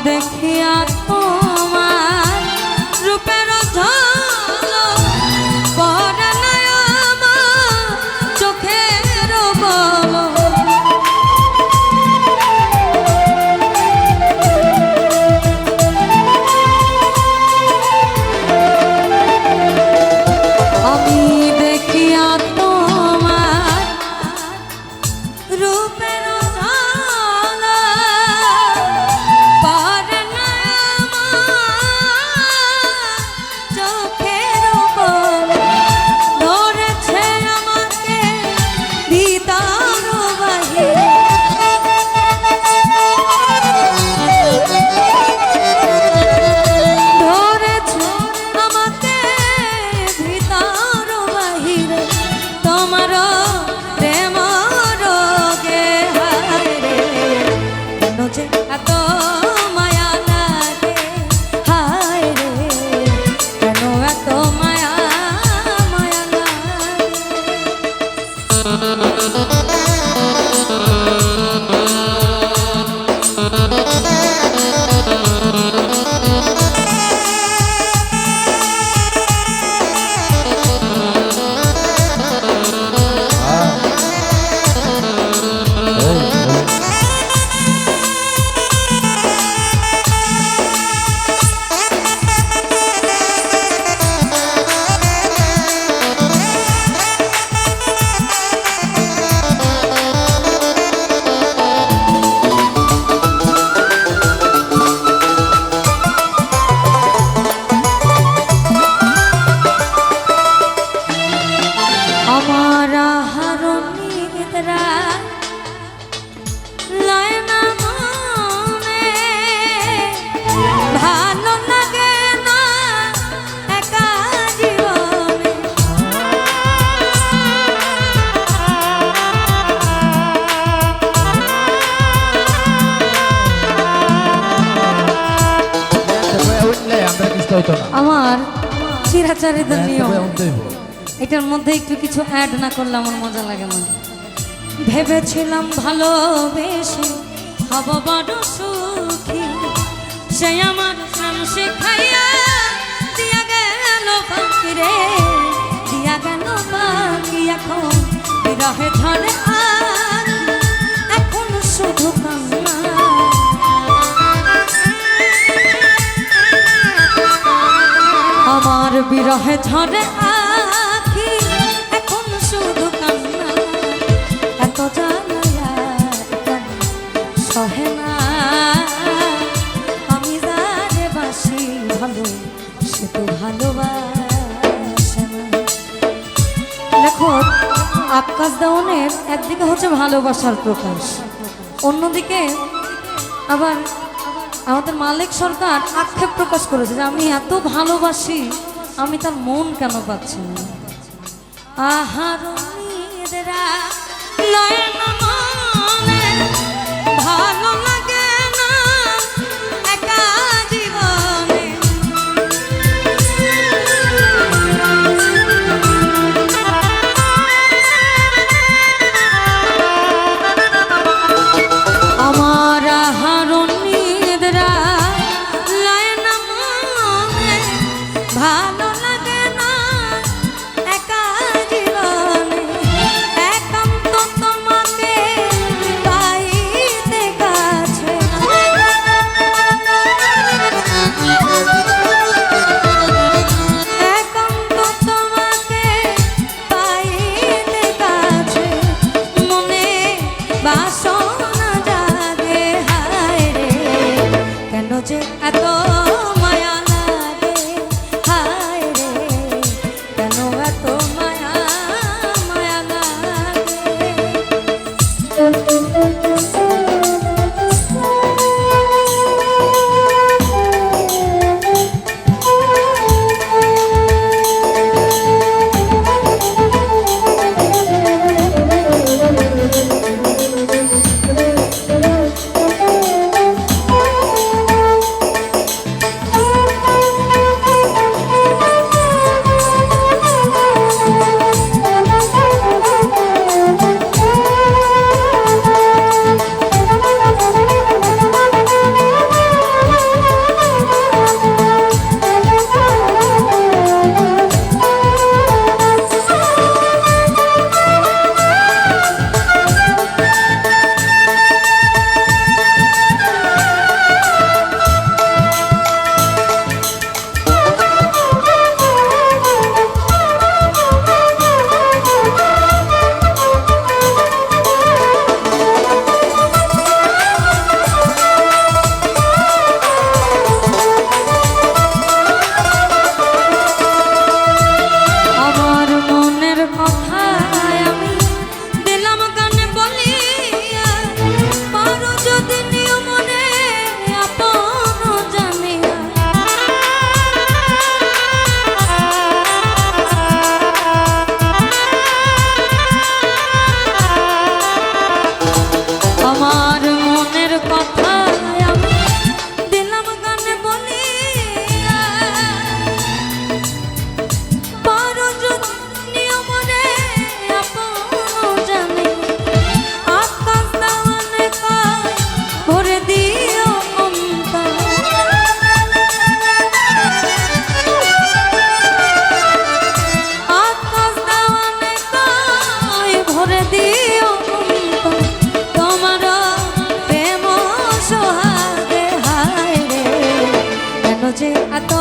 দেখিয়া তোমার রূপের ঝলক পড়ে না আমার চোখের পলক। আমি দেখিয়া তোমার রূপের আমার চিরাচারিত নিয়ম, এটার মধ্যে একটু কিছু অ্যাড না করলে আমার মজা লাগে না। ভেবেছিলাম ভালোবেসে হব বড় সুখী, সে আমার নাম শেখাইয়া দিয়া গেল ফাঁকি রে, দিয়া গেল ফাঁকি। এখন বিরহে ঝরে আর এখন শুধু কান্না। আমার বিরহে ঝরে আখি এখন শুধু কান্না। এত জ্বালা সহে না, আমি যারে বাসি ভালো সে তো ভালোবাসে না। দেখো, আকাশ দেওয়ানের একদিকে হচ্ছে ভালোবাসার প্রকাশ, অন্যদিকে আবার আমাদের মালিক সরকার আক্ষেপ প্রকাশ করেছে যে আমি এত ভালোবাসি, আমি তার মন কেন পাচ্ছি না। আহার ভালো লাগে না একা জীবনে, আমার আহার ভালো লাগে না একা জীবনে, একান্ত তোমাকে পাইতে কাছে যে এত